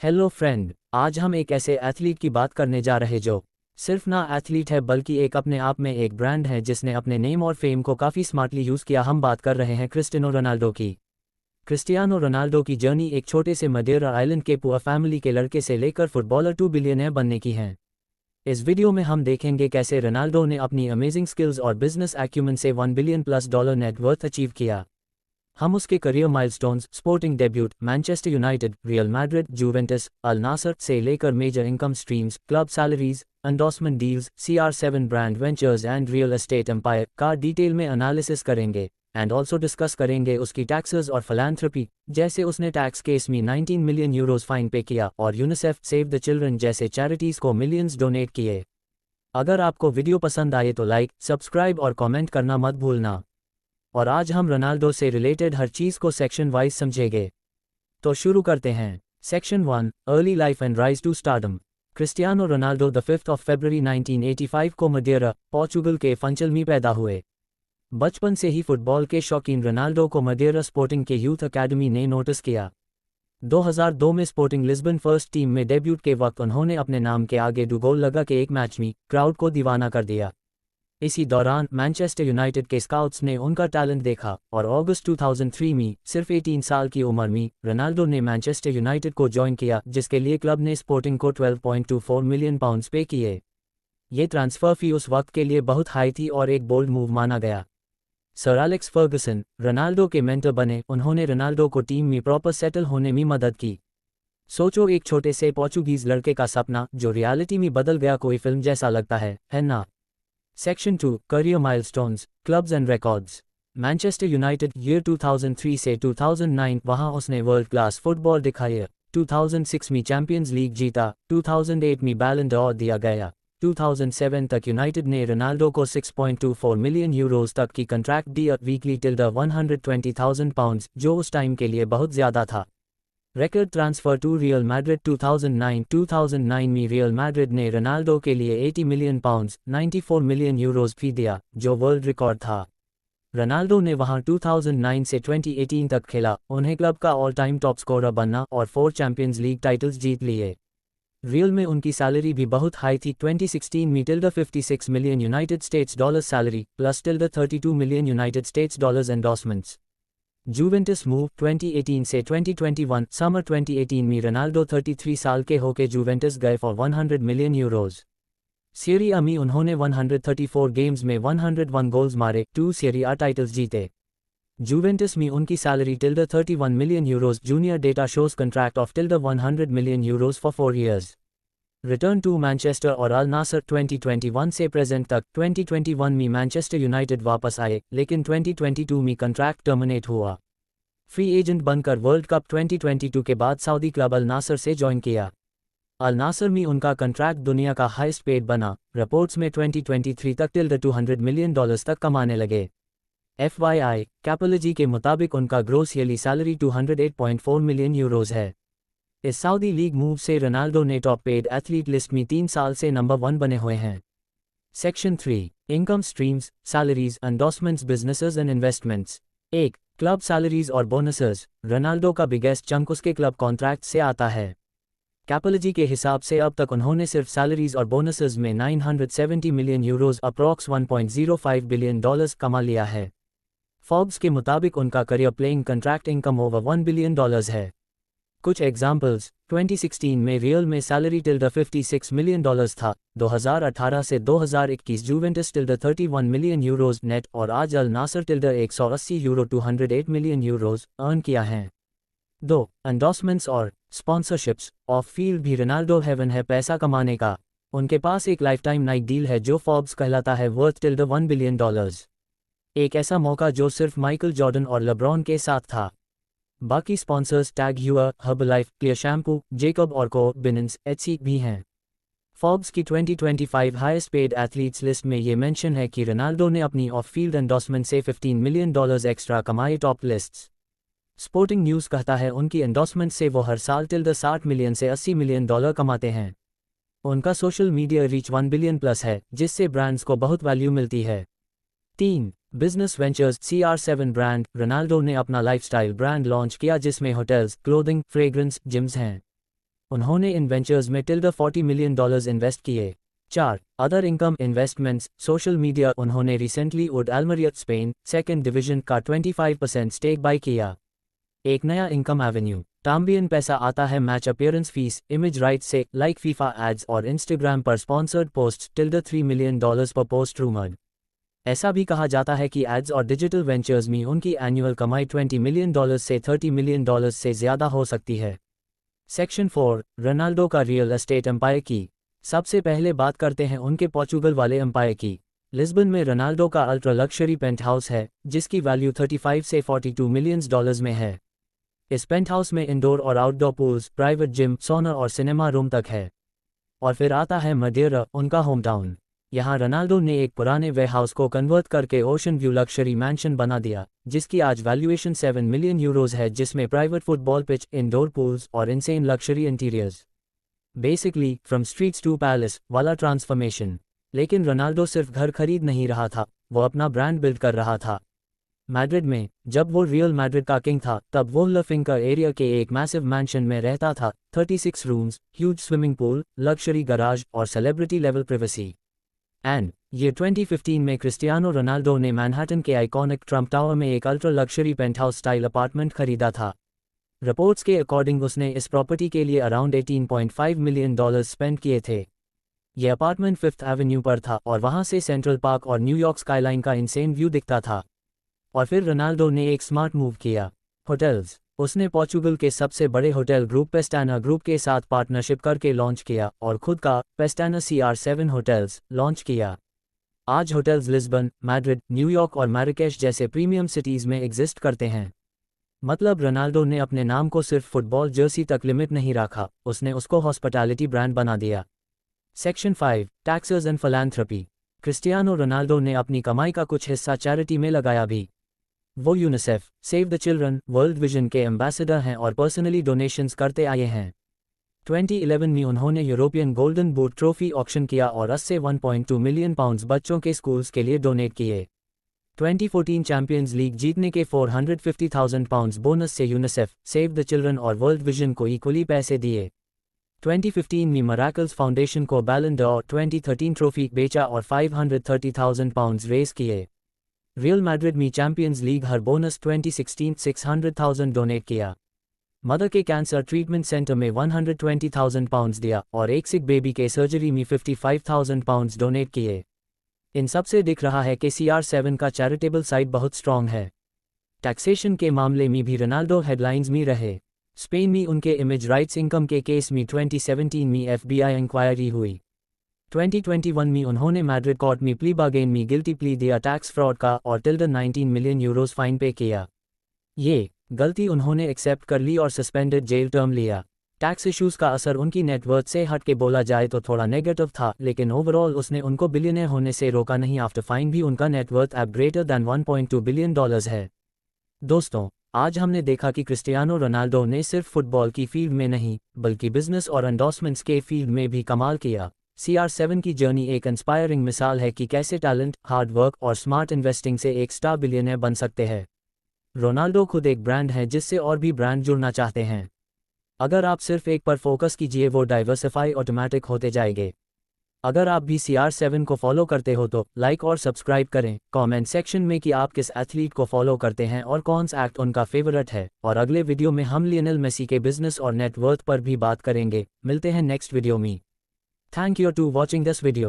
Hello friend, आज हम एक ऐसे एथलीट की बात करने जा रहे जो सिर्फ ना एथलीट है बल्कि एक अपने आप में एक ब्रांड है जिसने अपने नेम और फेम को काफ़ी स्मार्टली यूज़ किया। हम बात कर रहे हैं क्रिस्टियानो रोनाल्डो की। क्रिस्टियानो रोनाल्डो की जर्नी एक छोटे से मदेरा आइलैंड के पुअर फैमिली के लड़के से लेकर फुटबॉलर 2 बिलियनर बनने की है। इस वीडियो में हम देखेंगे कैसे रोनाल्डो ने अपनी अमेजिंग स्किल्स और बिजनेस एक्यूमेन से $1 बिलियन+ नेटवर्थ अचीव किया। हम उसके career milestones, sporting debut, Manchester United, Real Madrid, Juventus, Al Nassr से लेकर major income streams, club salaries, endorsement deals, CR7 brand ventures and real estate empire का detail में analysis करेंगे and also discuss करेंगे उसकी टैक्सेस और philanthropy, जैसे उसने टैक्स केस में 19 मिलियन यूरोज फाइन पे किया और यूनिसेफ, सेव द चिल्ड्रन जैसे चैरिटीज को मिलियंस डोनेट किए। अगर आपको वीडियो पसंद आए तो लाइक, सब्सक्राइब और कमेंट करना मत भूलना। और आज हम रोनाल्डो से रिलेटेड हर चीज़ को सेक्शन वाइज समझेंगे। तो शुरू करते हैं। Section 1, early life and rise to stardom. Cristiano Ronaldo द 5 फरवरी 1985 को मदेरा, पोर्चुगल के फंचल में पैदा हुए। बचपन से ही फुटबॉल के शौकीन रोनाल्डो को मदेरा स्पोर्टिंग के यूथ अकेडमी ने नोटिस किया। 2002 में स्पोर्टिंग लिस्बन फर्स्ट टीम में डेब्यूट के वक्त उन्होंने अपने नाम के आगे 2 गोल लगा के एक मैच में क्राउड को दीवाना कर दिया। इसी दौरान मैनचेस्टर यूनाइटेड के स्काउट्स ने उनका टैलेंट देखा और अगस्त 2003 में सिर्फ 18 साल की उम्र में रोनाल्डो ने मैनचेस्टर यूनाइटेड को ज्वाइन किया, जिसके लिए क्लब ने स्पोर्टिंग को £12.24 मिलियन पे किए। ये ट्रांसफ़र फी उस वक्त के लिए बहुत हाई थी और एक बोल्ड मूव माना गया। सर एलेक्स फर्गसन रोनाल्डो के मेंटर बने। उन्होंने रोनाल्डो को टीम में प्रॉपर सेटल होने में मदद की। सोचो, एक छोटे से पोर्चुगीज लड़के का सपना जो रियलिटी में बदल गया, कोई फिल्म जैसा लगता है ना। Section 2, career milestones, clubs and records. Manchester United year 2003 से 2009, वहां उसने वर्ल्ड क्लास फुटबॉल दिखाया। 2006 में चैंपियंस लीग जीता, 2008 में बैलन डॉर दिया गया। 2007 तक यूनाइटेड ने रोनाल्डो को €6.24 मिलियन तक की कॉन्ट्रैक्ट दी और वीकली £120,000, जो उस टाइम के लिए बहुत ज़्यादा था। Record transfer to Real Madrid 2009 में रियल मैड्रिड ने रोनाल्डो के लिए £80 मिलियन, €94 मिलियन फी दिया, जो वर्ल्ड रिकॉर्ड था। रोनाल्डो ने वहां 2009 से 2018 तक खेला, उन्हें क्लब का ऑल टाइम टॉप स्कोरर बनना और 4 चैंपियंस लीग टाइटल्स जीत लिए। रियल में उनकी सैलरी भी बहुत हाई थी। 2016 में $56 million salary plus $32 million endorsements. Juventus move 2018 से 2021, समर 2018 में रोनाल्डो 33 साल के होके जुवेंटस गए फॉर €100 मिलियन। सीरी A में उन्होंने 134 गेम्स में 101 गोल्स मारे, 2 सीरी A टाइटल्स जीते। जुवेंटस में उनकी salary €31 million. Junior data shows contract of €100 million for 4 years. Return to Manchester और अल नासर 2021 से प्रेजेंट तक। 2021 में मैनचेस्टर यूनाइटेड वापस आए, लेकिन 2022 में कॉन्ट्रैक्ट टर्मिनेट हुआ। फ्री एजेंट बनकर वर्ल्ड कप 2022 के बाद सऊदी क्लब अल नासर से ज्वाइन किया। अल नासर में उनका कॉन्ट्रैक्ट दुनिया का हाईएस्ट पेड बना। रिपोर्ट्स में 2023 तक $200 मिलियन तक कमाने लगे। FYI, कैपोलॉजी के मुताबिक उनका ग्रोस ईयरली सैलरी €208.4 मिलियन है। इस सऊदी लीग मूव से रोनाल्डो ने टॉप पेड एथलीट लिस्ट में 3 साल से नंबर 1 बने हुए हैं। Section 3, income streams, salaries, endorsements, businesses and investments. 1, club salaries और बोनसेस। रोनाल्डो का बिगेस्ट चंक उसके क्लब कॉन्ट्रैक्ट से आता है। कैपोलॉजी के हिसाब से अब तक उन्होंने सिर्फ सैलरीज और बोनसेस में €970 मिलियन अप्रॉक्स $1.05 बिलियन कमा लिया है। फोर्ब्स के मुताबिक उनका career playing contract income over $1 billion है। कुछ एग्जाम्पल्स: 2016 में रियल में सैलरी $56 मिलियन था। 2018 से 2021 जुवेंटस €31 मिलियन नेट और आज अल नासर €180 €208 मिलियन अर्न किया है। 2, एंडोर्समेंट्स और स्पॉन्सरशिप्स। ऑफ फील्ड भी रोनाल्डो हेवन है पैसा कमाने का। उनके पास एक लाइफ टाइम नाइक डील है जो फोर्ब्स कहलाता है वर्थ $1 बिलियन। एक ऐसा मौका जो सिर्फ माइकल जॉर्डन और लेब्रॉन के साथ था। बाकी sponsors tag Heuer, Herbalife, clear shampoo, Jacob और को, बिनेंस, एचसी भी हैं। फोर्ब्स की 2025 हाईएस्ट पेड एथलीट्स लिस्ट में ये मेंशन है कि रोनाल्डो ने अपनी ऑफ फील्ड एंडोर्समेंट से $15 मिलियन एक्स्ट्रा कमाए। Top lists. स्पोर्टिंग न्यूज़ कहता है उनकी एंडोर्समेंट से वो हर साल $60 मिलियन से $80 मिलियन कमाते हैं। उनका social media reach 1 billion plus है, जिससे ब्रांड्स को बहुत वैल्यू मिलती है। 3, business ventures. CR7 brand. Ronaldo ने अपना लाइफस्टाइल ब्रांड लॉन्च किया जिसमें होटल्स, क्लोथिंग, फ्रेग्रेंस, जिम्स हैं। उन्होंने इन वेंचर्स में $40 मिलियन इन्वेस्ट किए। 4. Other income investments, social media. उन्होंने रिसेंटली उड अल्मेरिया स्पेन सेकेंड डिवीजन का 25% स्टेक बाय किया। एक नया इनकम एवेन्यू। तांबियन पैसा आता है match appearance fees, image rights से, लाइक फीफा एड्स और इंस्टाग्राम पर स्पॉन्सर्ड पोस्ट $3 मिलियन पर पोस्ट रूमर्ड। ऐसा भी कहा जाता है कि एड्स और डिजिटल वेंचर्स में उनकी एनुअल कमाई $20 मिलियन से $30 मिलियन से ज़्यादा हो सकती है। सेक्शन 4, रोनाल्डो का रियल एस्टेट एम्पायर की। सबसे पहले बात करते हैं उनके पोर्चुगल वाले एम्पायर की। लिस्बन में रोनाल्डो का अल्ट्रा लक्शरी पेंट हाउस है, जिसकी वैल्यू 35 से $42 मिलियन में है। इस पेंट हाउस में इंडोर और आउटडोर पूल्स, प्राइवेट जिम, सोना और सिनेमा रूम तक है। और फिर आता है मडेरा, उनका होम टाउन। यहाँ रोनाल्डो ने एक पुराने वेयरहाउस को कन्वर्ट करके ओशन व्यू लक्शरी मैंशन बना दिया, जिसकी आज वैल्यूएशन €7 मिलियन है, जिसमें private football pitch, indoor pools और insane luxury interiors. Basically from streets to palace वाला ट्रांसफॉर्मेशन। लेकिन रोनाल्डो सिर्फ घर खरीद नहीं रहा था, वो अपना ब्रांड बिल्ड कर रहा था। मैड्रिड में जब वो रियल मैड्रिड का किंग था, तब वो ला फिंका एरिया के एक मैसिव मैंशन में रहता था। 36 rooms, huge swimming pool, luxury garage और सेलिब्रिटी लेवल प्राइवेसी। एंड ये 2015 में क्रिस्टियानो रोनाल्डो ने मैनहट्टन के आइकॉनिक ट्रम्प टावर में एक ultra luxury penthouse style apartment खरीदा था। रिपोर्ट्स के अकॉर्डिंग उसने इस प्रॉपर्टी के लिए अराउंड $18.5 मिलियन स्पेंड किए थे। यह अपार्टमेंट 5th एवेन्यू पर था और वहां से सेंट्रल पार्क और न्यूयॉर्क स्काईलाइन का इंसेन व्यू दिखता था। और फिर रोनाल्डो ने एक स्मार्ट मूव किया। होटल्स। उसने पोर्चुगल के सबसे बड़े होटल ग्रुप पेस्टाना ग्रुप के साथ पार्टनरशिप करके लॉन्च किया और खुद का पेस्टाना CR7 होटल्स लॉन्च किया। आज होटल्स लिस्बन, मैड्रिड, न्यूयॉर्क और मैराकेश जैसे प्रीमियम सिटीज़ में एग्जिस्ट करते हैं। मतलब रोनाल्डो ने अपने नाम को सिर्फ फुटबॉल जर्सी तक लिमिट नहीं रखा, उसने उसको हॉस्पिटैलिटी ब्रांड बना दिया। Section 5, taxes and philanthropy. Cristiano Ronaldo ने अपनी कमाई का कुछ हिस्सा चैरिटी में लगाया भी। वो UNICEF, save the children, world vision के एम्बेसडर हैं और पर्सनली डोनेशंस करते आए हैं। 2011 में उन्होंने European golden boot trophy auction किया और उससे 1.2 मिलियन पाउंड्स बच्चों के स्कूल्स के लिए डोनेट किए। 2014 चैंपियंस लीग जीतने के £450,000 बोनस से यूनिसेफ, सेव द चिल्ड्रन और वर्ल्ड विजन को इक्वली पैसे दिए। 2015 में मिरेकल्स फाउंडेशन को बैलन डॉर 2013 ट्रॉफी बेचा और £530,000 रेज किए। रियल मैड्रिड में चैंपियंस लीग हर बोनस 2016 $600,000 डोनेट किया। मदर के कैंसर ट्रीटमेंट सेंटर में £120,000 दिया और एक सिक बेबी के सर्जरी में £55,000 डोनेट किए। इन सब से दिख रहा है कि CR7 का चैरिटेबल साइड बहुत स्ट्रॉन्ग है। टैक्सेशन के मामले में भी रोनाल्डो हेडलाइंस में रहे। स्पेन में उनके इमेज राइट्स इनकम के केस में 2017 में FBI इंक्वायरी हुई। 2021 में उन्होंने मैड्रिड कोर्ट में प्ली बार्गेन में गिल्टी प्ली दिया टैक्स फ्रॉड का और $19 मिलियन फाइन पे किया। ये गलती उन्होंने एक्सेप्ट कर ली और सस्पेंडेड जेल टर्म लिया। टैक्स इश्यूज का असर उनकी नेटवर्थ से हट के बोला जाए तो थोड़ा नेगेटिव था, लेकिन ओवरऑल उसने उनको बिलियनर होने से रोका नहीं। आफ्टर फाइन भी उनका नेटवर्थ अब ग्रेटर दैन $1.2 बिलियन है। दोस्तों, आज हमने देखा कि क्रिस्टियानो रोनाल्डो ने सिर्फ फुटबॉल की फील्ड में नहीं, बल्कि बिजनेस और एंडोर्समेंट्स के फील्ड में भी कमाल किया। CR7 की जर्नी एक इंस्पायरिंग मिसाल है कि कैसे टैलेंट, हार्ड वर्क और स्मार्ट इन्वेस्टिंग से एक स्टार बिलियनर बन सकते हैं। रोनाल्डो खुद एक ब्रांड है जिससे और भी ब्रांड जुड़ना चाहते हैं। अगर आप सिर्फ एक पर फोकस कीजिए, वो डाइवर्सिफाई ऑटोमेटिक होते जाएंगे। अगर आप भी CR7 को फॉलो करते हो तो लाइक और सब्सक्राइब करें। कमेंट सेक्शन में कि आप किस एथलीट को फॉलो करते हैं और कौन सा एक्ट उनका फेवरेट है। और अगले वीडियो में हम लियोनेल मेसी के बिजनेस और नेटवर्थ पर भी बात करेंगे। मिलते हैं नेक्स्ट वीडियो में। Thank you to watching this video.